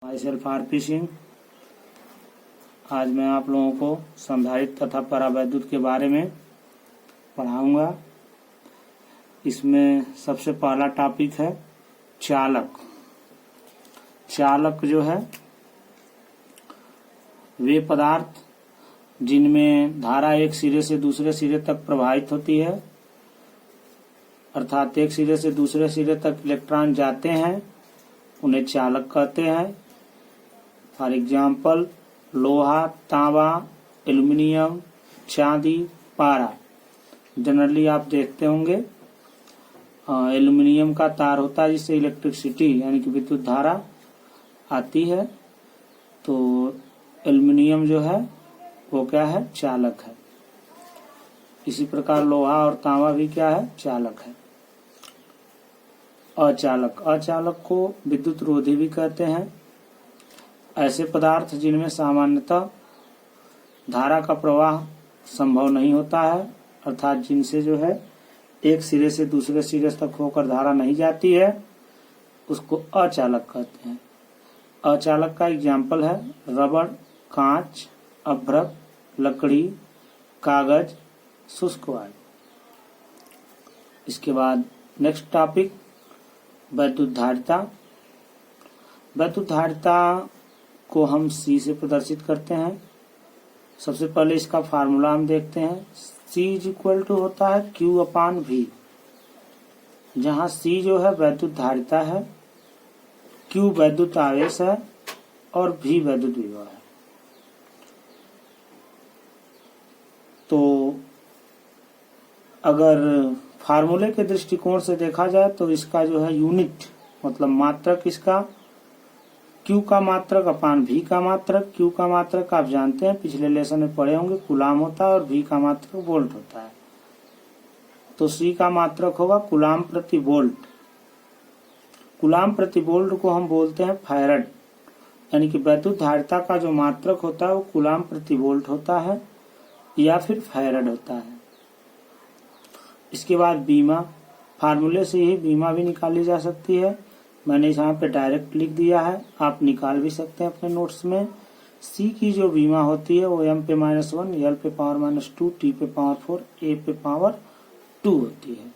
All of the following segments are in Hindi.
My self RP Singh. आज मैं आप लोगों को संधारित्र तथा परावैद्युत के बारे में पढ़ाऊंगा। इसमें सबसे पहला टॉपिक है चालक। चालक जो है वे पदार्थ जिनमें धारा एक सिरे से दूसरे सिरे तक प्रवाहित होती है, अर्थात एक सिरे से दूसरे सिरे तक इलेक्ट्रॉन जाते हैं, उन्हें चालक कहते हैं। फॉर एग्जाम्पल लोहा, तांबा, एल्युमिनियम, चांदी, पारा। जनरली आप देखते होंगे एल्युमिनियम का तार होता है जिससे इलेक्ट्रिसिटी यानी कि विद्युत धारा आती है, तो एल्युमिनियम जो है वो क्या है, चालक है। इसी प्रकार लोहा और तांबा भी क्या है, चालक है। अचालक, अचालक को विद्युत रोधी भी कहते हैं। ऐसे पदार्थ जिनमें सामान्यतः धारा का प्रवाह संभव नहीं होता है, अर्थात जिनसे जो है एक सिरे से दूसरे सिरे तक होकर धारा नहीं जाती है, उसको अचालक कहते हैं। अचालक का एग्जाम्पल है रबड़, कांच, अभ्रक, लकड़ी, कागज, शुष्क वायु। इसके बाद नेक्स्ट टॉपिक वैद्युत धारिता। वैद्युत धारिता को हम C से प्रदर्शित करते हैं। सबसे पहले इसका फार्मूला हम देखते हैं। C इज इक्वल टू होता है Q/V, जहाँ C जो है वैद्युत धारिता है, Q वैद्युत आवेश है और V वैद्युत विभव है। तो अगर फार्मूले के दृष्टिकोण से देखा जाए तो इसका जो है यूनिट मतलब मात्रक, इसका Q का मात्रक अपान V का मात्रक। Q का मात्रक आप जानते हैं, पिछले लेसन में पढ़े होंगे, कूलाम होता है और V का मात्रक वोल्ट होता है। तो C का मात्रक होगा कूलाम प्रति वोल्ट। कूलाम प्रति वोल्ट को हम बोलते हैं फैरड, यानी कि वैद्युत धारिता का जो मात्रक होता है वो कूलाम प्रति वोल्ट होता है या फिर फैरड होता है। इसके बाद बीमा, फार्मूले से ही बीमा भी निकाली जा सकती है। मैंने यहाँ पे डायरेक्ट लिख दिया है, आप निकाल भी सकते हैं अपने नोट्स में। C की जो बीमा होती है वो m पे -1, L पे पावर -2, T पे पावर 4, A पे पावर 2 होती है।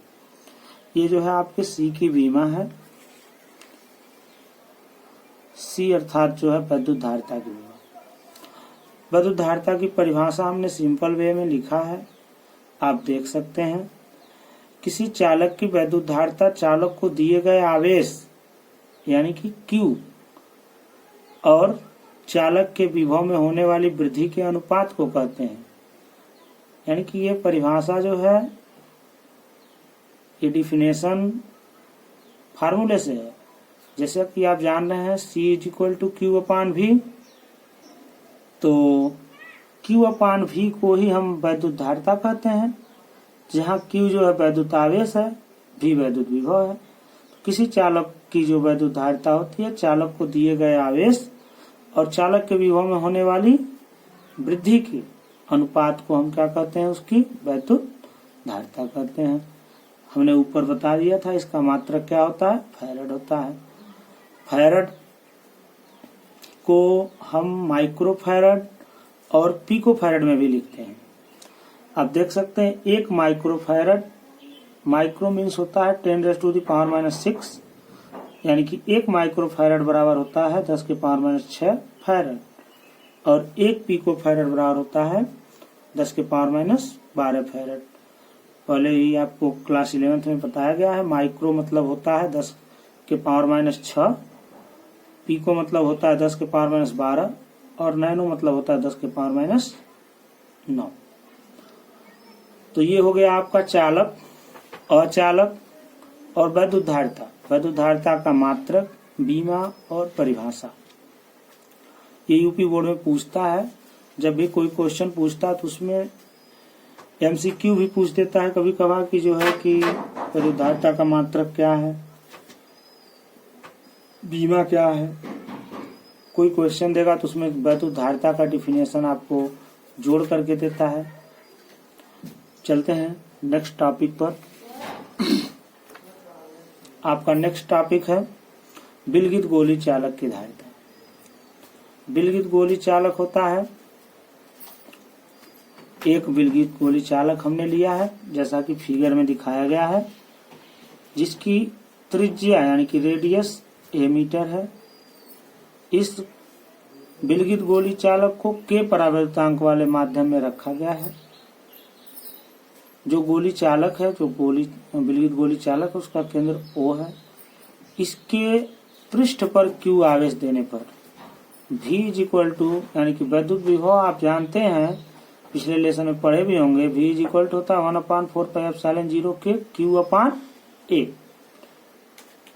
ये जो है आपके C की बीमा है। C अर्थात जो है वैद्युत धारिता की बीमा। वैद्युत धारिता की परिभाषा हमने सिंपल वे में लिखा है, आप देख सकते हैं। किसी चालक की वैद्युत धारिता चालक को दिए गए आवेश यानी कि Q और चालक के विभव में होने वाली वृद्धि के अनुपात को कहते हैं। यानी कि ये परिभाषा जो है, ये डिफिनेशन फार्मूले से है। जैसे कि आप जान रहे हैं C is equal to Q/V, तो Q/V को ही हम वैद्युत धारिता कहते हैं, जहाँ Q जो है वैद्युत आवेश है, V वैद्युत विभव है। किसी चालक की जो वैद्युत धारिता होती है, चालक को दिए गए आवेश और चालक के विभव में होने वाली वृद्धि के अनुपात को हम क्या कहते हैं, उसकी वैद्युत धारिता कहते हैं। हमने ऊपर बता दिया था इसका मात्रक क्या होता है, फैरड होता है। फैरड को हम माइक्रोफैरड और पिकोफैरड में भी लिखते हैं। आप देख सकते हैं एक माइक्रोफैरड, माइक्रो मीन्स होता है 10⁻⁻⁶, यानी कि एक माइक्रोफैरड बराबर होता है 10⁻⁶ फैरड, और एक पिकोफैरड बराबर होता है 10⁻12 फैरड। पहले ही आपको क्लास 11th में बताया गया है। माइक्रो मतलब होता है 10⁻⁶, पिको मतलब होता है 10⁻12 और नैनो मतलब होता है 10⁻⁹। तो ये हो गया आपका चालक, अचालक और वैद्युत धारिता। वैद्युत धारिता का मात्रक, बीमा और परिभाषा। ये यूपी बोर्ड में पूछता है। जब भी कोई क्वेश्चन पूछता है तो उसमें MCQ भी पूछ देता है कभी कभार कि जो है कि वैद्युत धारिता का मात्रक क्या है, बीमा क्या है। कोई क्वेश्चन देगा तो उसमें वैद्युत धारिता का डिफिनेशन आपको जोड़ करके देता है। चलते हैं नेक्स्ट टॉपिक पर। आपका नेक्स्ट टॉपिक है विलगित गोली चालक की धारिता। विलगित गोली चालक होता है। एक विलगित गोली चालक हमने लिया है जैसा कि फिगर में दिखाया गया है, जिसकी त्रिज्या यानी कि रेडियस a मीटर है। इस विलगित गोली चालक को k परावर्तनांक वाले माध्यम में रखा गया है। जो गोली चालक है, जो विलगित गोली चालक, उसका केंद्र O है। इसके पृष्ठ पर Q आवेश देने पर V इज इक्वल टू, यानी कि वैद्युत विभव आप जानते हैं, पिछले लेसन में पढ़े भी होंगे, V इज इक्वल टू होता है 1/4πε0 के Q/A,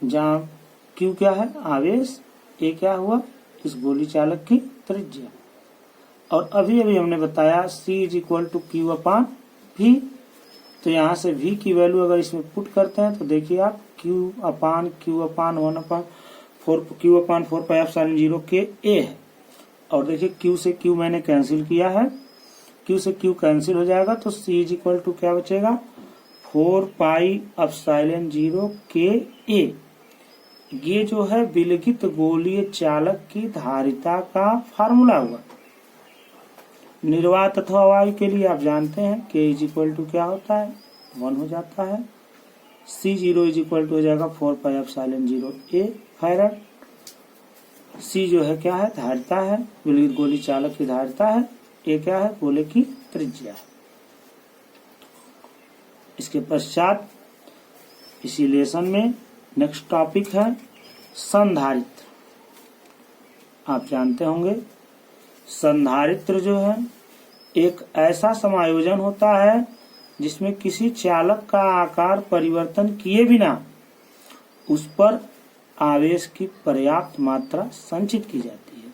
जहाँ Q क्या है, आवेश, A क्या हुआ, इस गोली चालक की त्रिज्या। और अभी हमने बताया C is equal to Q/V, तो यहाँ से V की वैल्यू अगर इसमें पुट करते हैं तो देखिए आप Q/4πε0 के A है। और देखिए Q से Q मैंने कैंसिल किया है, Q से Q कैंसिल हो जाएगा तो C इज इक्वल टू क्या बचेगा, 4πε0 के A। ये जो है विलगित गोलीय चालक की धारिता का फार्मूला हुआ। निर्वात अथवा वायु के लिए आप जानते हैं K इज इक्वल टू क्या होता है, 1 हो जाता है। C0 इज इक्वल टू हो जाएगा 4πε0 A फैराड। C जो है क्या है, धारिता है, विलगित गोली चालक की धारिता है। A क्या है, गोले की त्रिज्या है। इसके पश्चात इसी लेसन में नेक्स्ट टॉपिक है संधारित्र। आप जानते होंगे संधारित्र जो है एक ऐसा समायोजन होता है जिसमें किसी चालक का आकार परिवर्तन किए बिना उस पर आवेश की पर्याप्त मात्रा संचित की जाती है।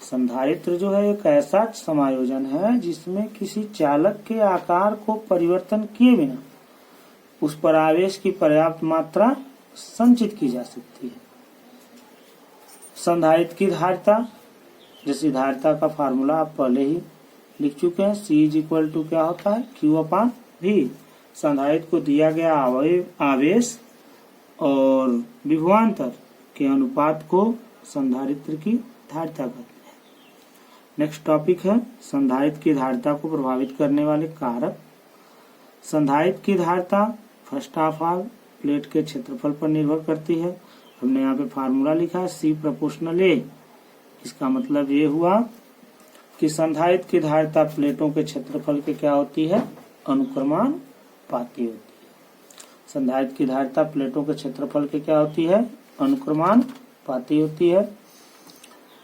संधारित्र जो है एक ऐसा समायोजन है जिसमें किसी चालक के आकार को परिवर्तन किए बिना उस पर आवेश की पर्याप्त मात्रा संचित की जा सकती है। संधारित्र की धारिता, जैसी धारिता का फार्मूला आप पहले ही लिख चुके हैं, C इज इक्वल टू क्या होता है, Q/V। संधारित्र को दिया गया आवेश और विभवांतर के अनुपात को संधारित्र की धारिता कहते हैं। नेक्स्ट टॉपिक है संधारित्र की धारिता को प्रभावित करने वाले कारक। संधारित्र की धारिता फर्स्ट ऑफ ऑल प्लेट के क्षेत्रफल पर निर्भर करती है। हमने यहाँ पे फार्मूला लिखा है C/A। इसका मतलब ये हुआ कि संधारित्र की धारिता प्लेटों के क्षेत्रफल के क्या होती है, अनुक्रमानुपाती होती है। संधारित्र की धारिता प्लेटों के क्षेत्रफल के क्या होती है, अनुक्रमानुपाती होती है।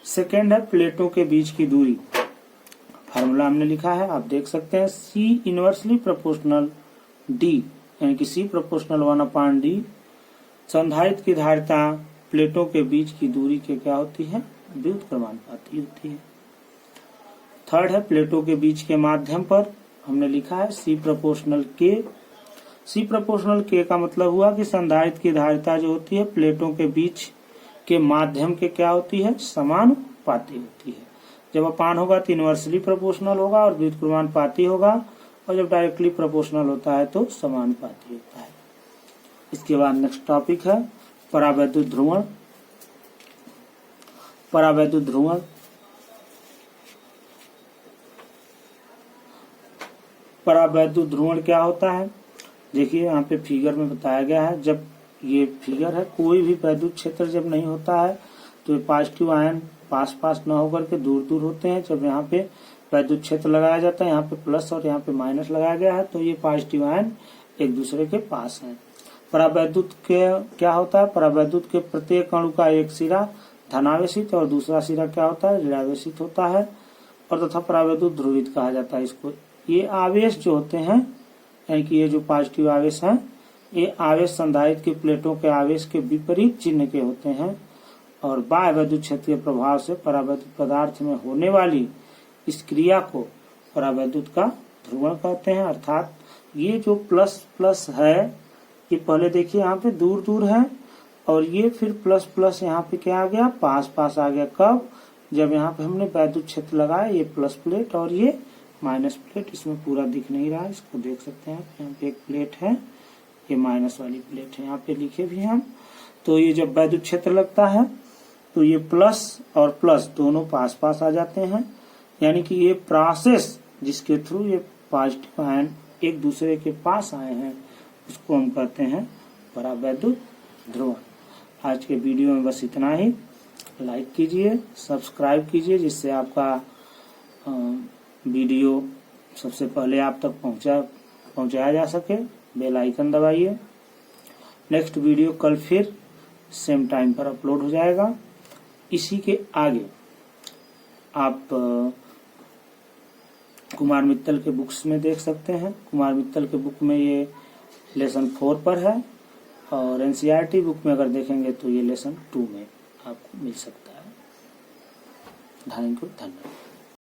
सेकेंड है प्लेटों के बीच की दूरी। फार्मूला हमने लिखा है, आप देख सकते हैं, C इनवर्सली प्रोपोर्शनल D, यानी कि C/1/D। संधारित्र की धारिता प्लेटों के बीच की दूरी के क्या होती है, व्युत्क्रमानुपाती होती है। थर्ड है प्लेटों के बीच के माध्यम पर, हमने लिखा है C/K। C/K का मतलब हुआ कि संधारित्र की धारिता जो होती है प्लेटों के बीच के माध्यम के क्या होती है, समानुपाती होती है। जब अपान होगा तो इनवर्सली प्रोपोर्शनल होगा और व्युत्क्रमानुपाती होगा, और जब डायरेक्टली प्रोपोर्शनल होता है तो समानुपाती होता है। इसके बाद नेक्स्ट टॉपिक है परावैद्युत ध्रुवण। परावैद्युत ध्रुवण परावैद्युत ध्रुवण क्या होता है, देखिए यहाँ पे फिगर में बताया गया है। जब ये फिगर है, कोई भी वैद्युत क्षेत्र जब नहीं होता है तो ये पॉजिटिव आयन पास न होकर के दूर दूर होते हैं। जब यहाँ पे वैद्युत क्षेत्र लगाया जाता है, यहाँ पे प्लस और यहाँ पे माइनस लगाया गया है, तो ये पॉजिटिव आयन एक दूसरे के पास हैं। परावैद्युत के क्या होता है, परावैद्युत के प्रत्येक अणु का एक सिरा धनावेशित और दूसरा सिरा क्या होता है, ऋणावेशित होता है, और तथा परावैद्युत ध्रुवित कहा जाता है इसको। ये आवेश जो होते हैं, यानी कि ये जो पॉजिटिव आवेश हैं, ये आवेश संधारित्र की प्लेटों के आवेश के विपरीत चिन्ह के होते हैं, और बाह्य वैद्युत क्षेत्र के प्रभाव से परावैद्युत पदार्थ में होने वाली इस क्रिया को परावैद्युत का ध्रुवण कहते हैं। अर्थात ये जो प्लस प्लस है, ये पहले देखिए यहाँ पे दूर दूर है, और ये फिर प्लस प्लस यहाँ पे क्या आ गया, पास पास आ गया। कब, जब यहाँ पे हमने वैद्युत क्षेत्र लगाया, ये प्लस प्लेट और ये माइनस प्लेट, इसमें पूरा दिख नहीं रहा है, इसको देख सकते हैं। यहाँ पे एक प्लेट है, ये माइनस वाली प्लेट है, यहाँ पे लिखे भी हम। तो ये जब वैद्युत क्षेत्र लगता है तो ये प्लस और प्लस दोनों पास पास आ जाते हैं, यानी कि ये प्रोसेस जिसके थ्रू ये पॉजिटिव आयन एक दूसरे के पास आए हैं उसको हम कहते हैं परावैद्युत ध्रुवण। आज के वीडियो में बस इतना ही। लाइक कीजिए, सब्सक्राइब कीजिए, जिससे आपका वीडियो सबसे पहले आप तक पहुंचाया जा सके। बेल आइकन दबाइए। नेक्स्ट वीडियो कल फिर सेम टाइम पर अपलोड हो जाएगा। इसी के आगे आप कुमार मित्तल के बुक्स में देख सकते हैं। कुमार मित्तल के बुक में ये लेसन 4 पर है और एनसीईआरटी बुक में अगर देखेंगे तो ये लेसन 2 में आपको मिल सकता है। धन्यवाद।